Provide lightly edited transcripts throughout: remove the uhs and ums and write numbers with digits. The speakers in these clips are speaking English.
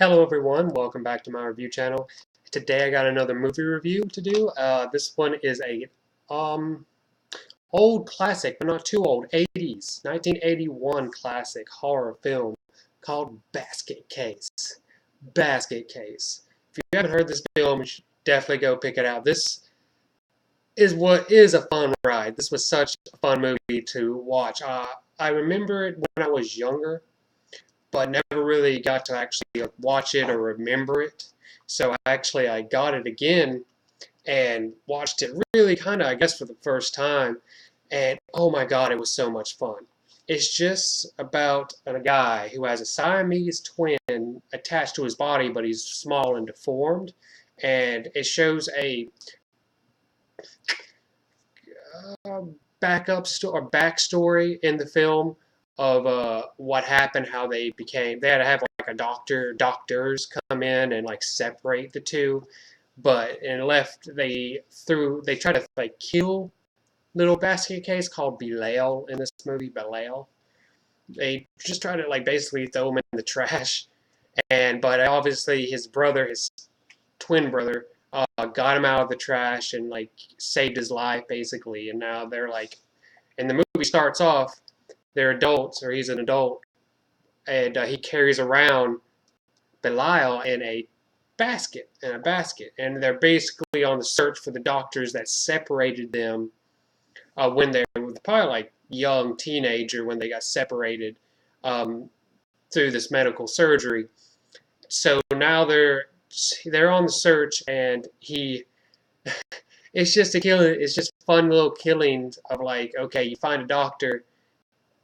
Hello everyone, welcome back to my review channel. Today I got another movie review to do. This one is a um old classic, but not too old, 80s, 1981 classic horror film called Basket Case. Basket Case. If you haven't heard this film, you should definitely go pick it out. This is what is a fun ride. This was such a fun movie to watch. I remember it when I was younger, but never really got to actually watch it or remember it. So actually I got it again and watched it really kind of, I guess, for the first time. And oh my God, it was so much fun. It's just about a guy who has a Siamese twin attached to his body, but he's small and deformed. And it shows a uh, backstory in the film of what happened, how they became. They had to have like a doctors come in and like separate the two, but and left they tried to like kill little basket case called Belial in this movie. Belial. They just try to like basically throw him in the trash, and but obviously his brother, his twin brother, got him out of the trash and like saved his life basically. And now they're like, and the movie starts off, they're adults or he's an adult, and he carries around Belial in a basket, and they're basically on the search for the doctors that separated them when they were probably like young teenager when they got separated um, through this medical surgery. So now they're on the search, and he it's just a killing. It's just fun little killings of like, okay, you find a doctor,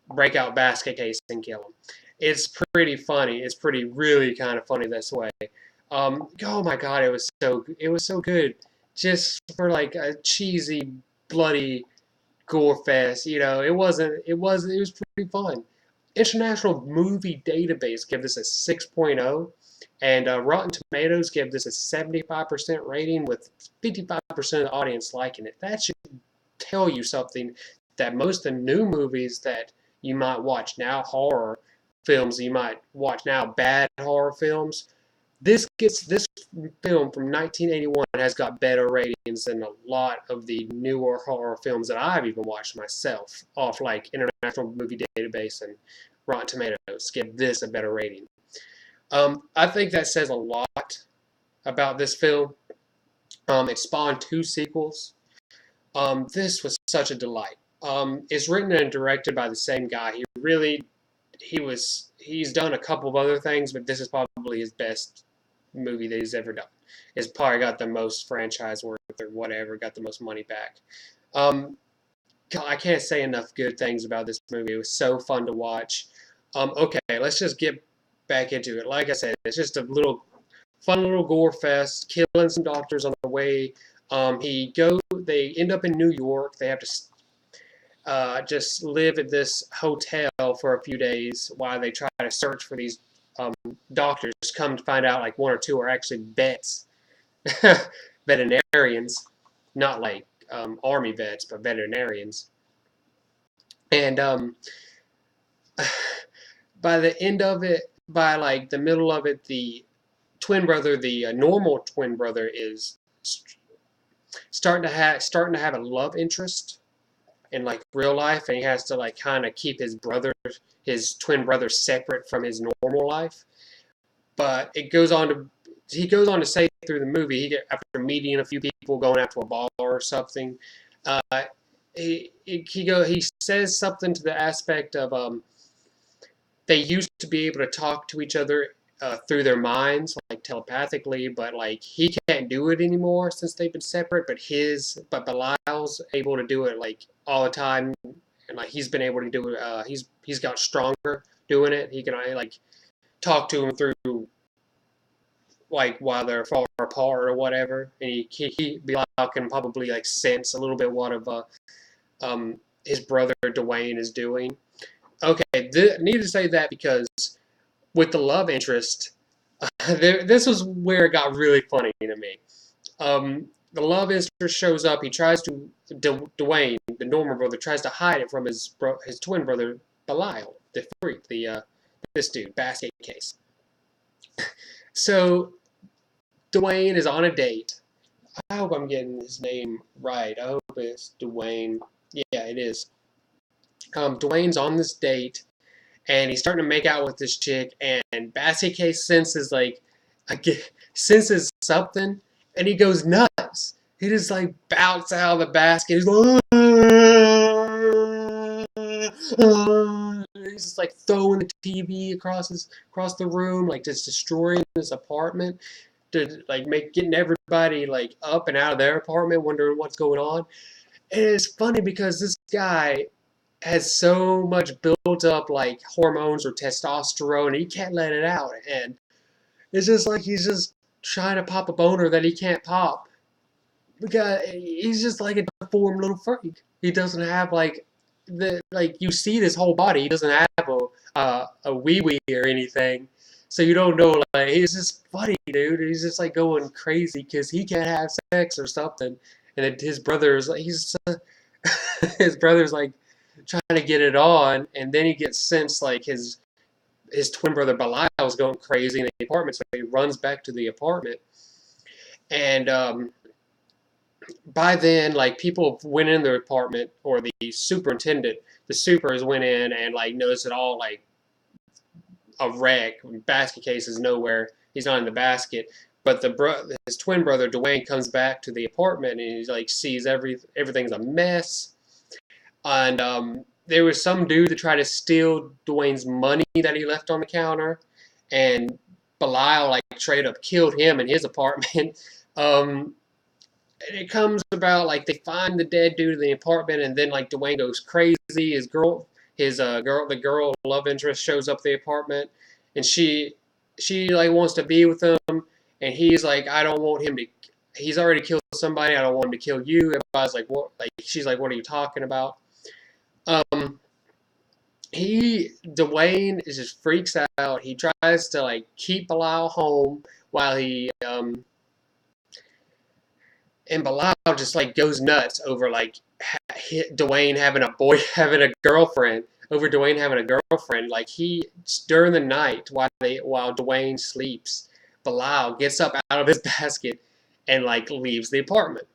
break out basket case, and kill him. It's pretty funny. It's pretty really kind of funny this way. Oh my God, it was so good. Just for like a cheesy, bloody gore fest, it was pretty fun. International Movie Database gave this a 6.0, and Rotten Tomatoes gave this a 75% rating with 55% of the audience liking it. That should tell you something, that most of the new movies that you might watch now, horror films you might watch now, bad horror films, this film from 1981 has got better ratings than a lot of the newer horror films that I've even watched myself off like International Movie Database and Rotten Tomatoes. Give this a better rating. I think that says a lot about this film. It spawned two sequels. This was such a delight. It's written and directed by the same guy. He's done a couple of other things, but this is probably his best movie that he's ever done. It's probably got the most franchise worth or whatever, got the most money back. Um, I can't say enough good things about this movie. It was so fun to watch. Okay, let's just get back into it. Like I said, it's just a fun little gore fest, killing some doctors on the way. They end up in New York. They have to just live at this hotel for a few days while they try to search for these doctors. Come to find out, like one or two are actually vets, veterinarians, not like army vets, but veterinarians. And by the end of it, by like the middle of it, the twin brother, the normal twin brother, is starting to have a love interest in like real life, and he has to like kind of keep his twin brother separate from his normal life. But he goes on to say through the movie, after meeting a few people, going out to a bar or something, uh, he says something to the aspect of they used to be able to talk to each other through their minds, like telepathically, but like he can't do it anymore since they've been separate. But Belial's able to do it like all the time, and like he's been able to do it. He's got stronger doing it. He can like talk to him through like while they're far apart or whatever, and Belial can probably like sense a little bit what of his brother Dwayne is doing. Okay, need to say that because with the love interest, this was where it got really funny to me. The love interest shows up. He tries to Dwayne, the normal brother, tries to hide it from his twin brother Belial, the freak, this dude, basket case. So Dwayne is on a date. I hope I'm getting his name right. I hope it's Dwayne. Yeah, it is. Dwayne's on this date, and he's starting to make out with this chick, and Basket Case senses like, senses something, and he goes nuts. He just like bouts out of the basket. He's like, he's just like throwing the TV across the room, like just destroying this apartment, to like getting everybody like up and out of their apartment, wondering what's going on. And it's funny because this guy has so much built up like hormones or testosterone, he can't let it out, and it's just like he's just trying to pop a boner that he can't pop because he's just like a deformed little freak. He doesn't have like you see this whole body. He doesn't have a wee wee or anything, so you don't know. Like he's just funny, dude. He's just like going crazy because he can't have sex or something, and then his brother's like his brother's like trying to get it on, and then he gets sensed like his twin brother Belial's going crazy in the apartment, so he runs back to the apartment, and by then, like people went in the apartment, or the superintendent, the supers went in and like noticed it all like a wreck. Basket Case is nowhere. He's not in the basket. But his twin brother Dwayne comes back to the apartment and he like sees everything's a mess. And there was some dude that tried to steal Dwayne's money that he left on the counter, and Belial like straight up killed him in his apartment. um, it comes about like they find the dead dude in the apartment, and then like Dwayne goes crazy. The girl love interest shows up at the apartment, and she like wants to be with him, and he's like, I don't want him to. He's already killed somebody. I don't want him to kill you. Everybody's like, what? Like she's like, what are you talking about? Um, Dwayne is just freaks out. He tries to like keep Belial home while and Belial just like goes nuts over like Dwayne having having a girlfriend, over Dwayne having a girlfriend. Like during the night while Dwayne sleeps, Belial gets up out of his basket and like leaves the apartment.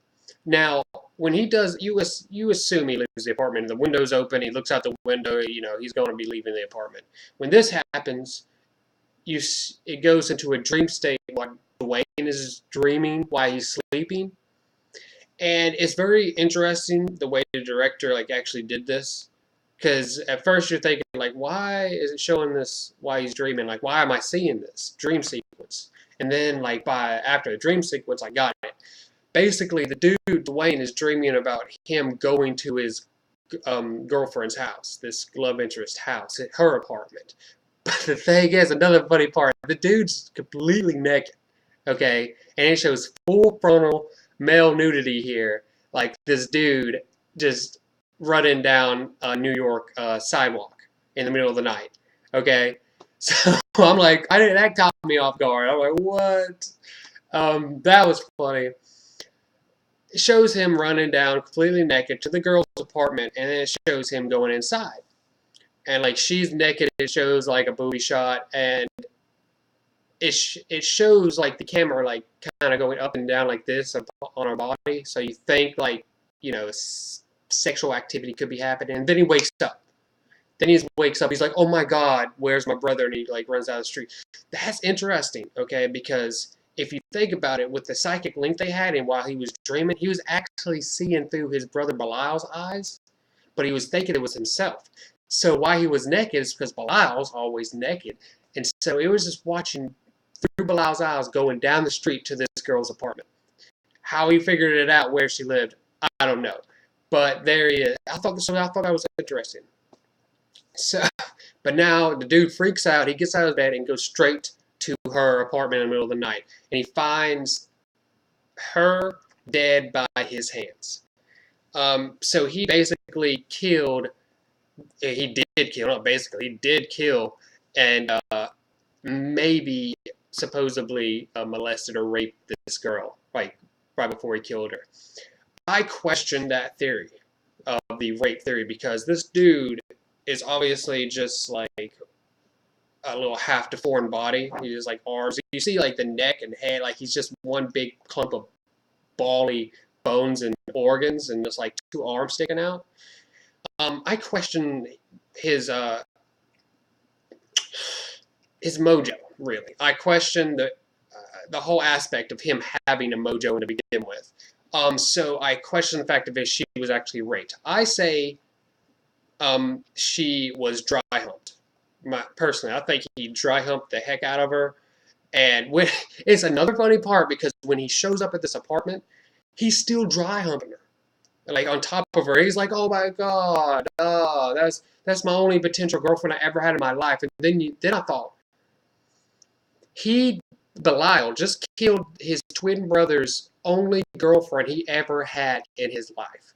Now, when he does, you assume he leaves the apartment. The window's open. He looks out the window. You know he's going to be leaving the apartment. When this happens, it goes into a dream state while Dwayne is dreaming while he's sleeping, and it's very interesting the way the director like actually did this. Because at first you're thinking like, why is it showing this while he's dreaming? Like, why am I seeing this dream sequence? And then like after the dream sequence, I got it. Basically, the dude Dwayne is dreaming about him going to his girlfriend's house, this love interest house, her apartment. But the thing is, another funny part, the dude's completely naked, okay? And it shows full frontal male nudity here. Like this dude just running down a New York sidewalk in the middle of the night, okay? So I'm like, that caught me off guard. I'm like, what? That was funny. It shows him running down completely naked to the girl's apartment, and then it shows him going inside. And like she's naked, it shows like a booty shot, and it shows like the camera like kind of going up and down like this on her body. So you think like sexual activity could be happening, and then he wakes up. Then he wakes up. He's like, "Oh my God, where's my brother?" And he like runs out of the street. That's interesting, okay? Because if you think about it, with the psychic link they had, and while he was dreaming, he was actually seeing through his brother Belial's eyes, but he was thinking it was himself. So why he was naked is because Belial's always naked, and so it was just watching through Belial's eyes going down the street to this girl's apartment. How he figured it out where she lived, I don't know, but there he is. I thought that was interesting. So, but now the dude freaks out. He gets out of bed and goes straight to her apartment in the middle of the night, and he finds her dead by his hands. So he basically killed. He did kill. Not basically, he did kill, and maybe supposedly molested or raped this girl, like right before he killed her. I question that theory of the rape theory because this dude is obviously just like a little half deformed body. He just like arms. You see like the neck and head, like he's just one big clump of bally bones and organs, and just like two arms sticking out. I question his uh, his mojo. Really, I question the whole aspect of him having a mojo to begin with. So I question the fact that she was actually raped. I say she was dry humped. Personally, I think he dry humped the heck out of her. And when it's another funny part because when he shows up at this apartment, he's still dry humping her, like on top of her. He's like, "Oh my god, that's my only potential girlfriend I ever had in my life." And then I thought, he Belial just killed his twin brother's only girlfriend he ever had in his life.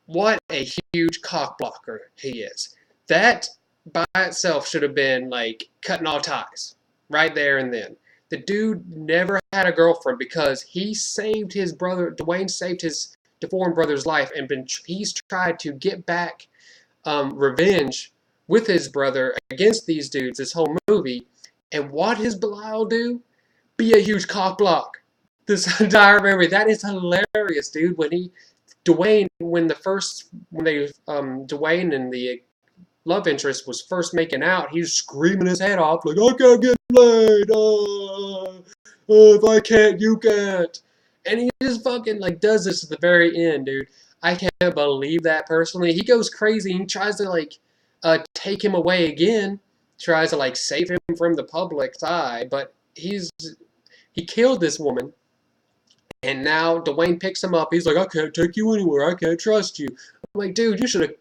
What a huge cock blocker he is. That by itself should have been like cutting all ties right there and then. The dude never had a girlfriend because he saved his brother. Dwayne saved his deformed brother's life, and he's tried to get back revenge with his brother against these dudes this whole movie. And what does Belial do? Be a huge cock block this entire movie. That is hilarious, dude. Dwayne and the love interest was first making out, he was screaming his head off like, "I can't get laid. If I can't, you can't." And he just fucking like does this at the very end, dude. I can't believe that personally. He goes crazy. He tries to like take him away again. Tries to like save him from the public's eye, but he killed this woman. And now Dwayne picks him up. He's like, "I can't take you anywhere. I can't trust you." I'm like, dude, you should have.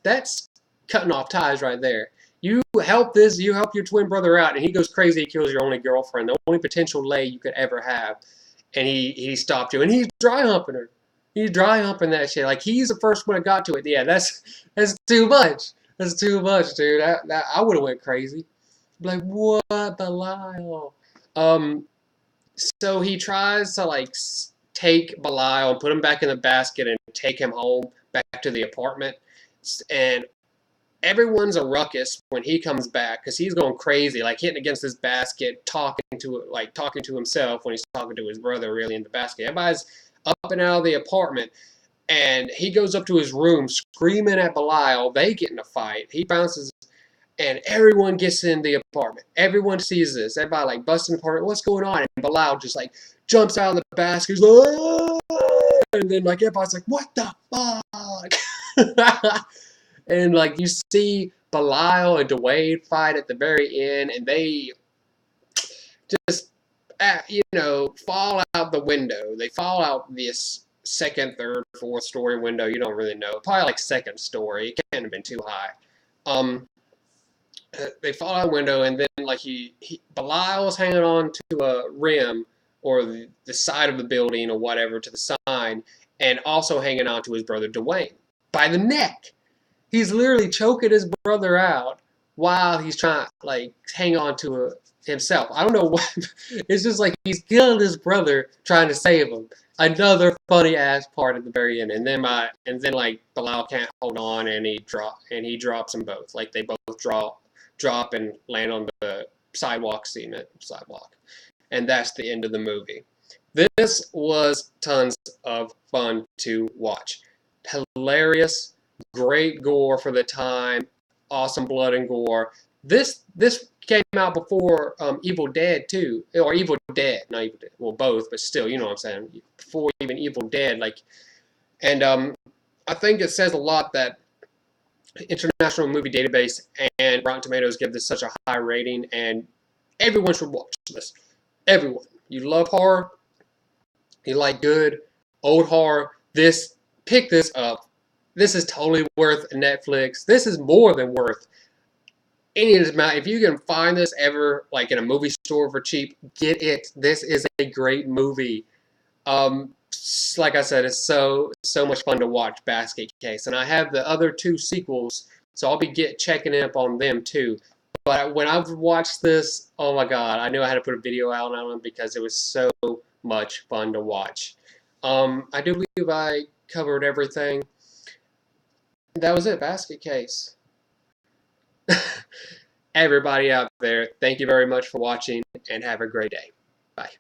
That's cutting off ties right there. You help your twin brother out, and he goes crazy. He kills your only girlfriend, the only potential lay you could ever have, and he stopped you, and he's dry humping her. He's dry humping that shit. Like he's the first one that got to it. Yeah, that's too much. That's too much, dude. I would have went crazy. Like, what, Belial? So he tries to like take Belial and put him back in the basket and take him home back to the apartment. And everyone's a ruckus when he comes back because he's going crazy, like hitting against this basket, talking to himself when he's talking to his brother, really in the basket. Everybody's up and out of the apartment, and he goes up to his room screaming at Belial. They get in a fight. He bounces, and everyone gets in the apartment. Everyone sees this. Everybody like busting the apartment. What's going on? And Belial just like jumps out of the basket. He's like, "Ah!" And then like everybody's like, "What the fuck?" And like you see Belial and Dwayne fight at the very end, and they just fall out the window. They fall out this second, third, fourth story window. You don't really know. Probably like second story. It can't have been too high. They fall out the window, and then like Belial's hanging on to a rim or the side of the building or whatever to the sign, and also hanging on to his brother Dwayne by the neck. He's literally choking his brother out while he's trying to like hang on to himself. I don't know what. It's just like he's killing his brother trying to save him. Another funny ass part at the very end, and then like Belial can't hold on, and he drops them both. Like they both drop and land on the sidewalk, and that's the end of the movie. This was tons of fun to watch. Hilarious. Great gore for the time, awesome blood and gore. This came out before Evil Dead 2, or Evil Dead, not Evil Dead, well both, but still, you know what I'm saying, before even Evil Dead, and I think it says a lot that International Movie Database and Rotten Tomatoes give this such a high rating, and everyone should watch this. Everyone. You love horror, you like good, old horror, pick this up. This is totally worth Netflix. This is more than worth any of this amount. If you can find this ever, like in a movie store for cheap, get it. This is a great movie. Like I said, it's so much fun to watch. Basket Case, and I have the other two sequels, so I'll be checking up on them too. But when I've watched this, oh my god, I knew I had to put a video out on it because it was so much fun to watch. I do believe I covered everything. That was it, Basket Case. everybody out there, thank you very much for watching and have a great day. Bye.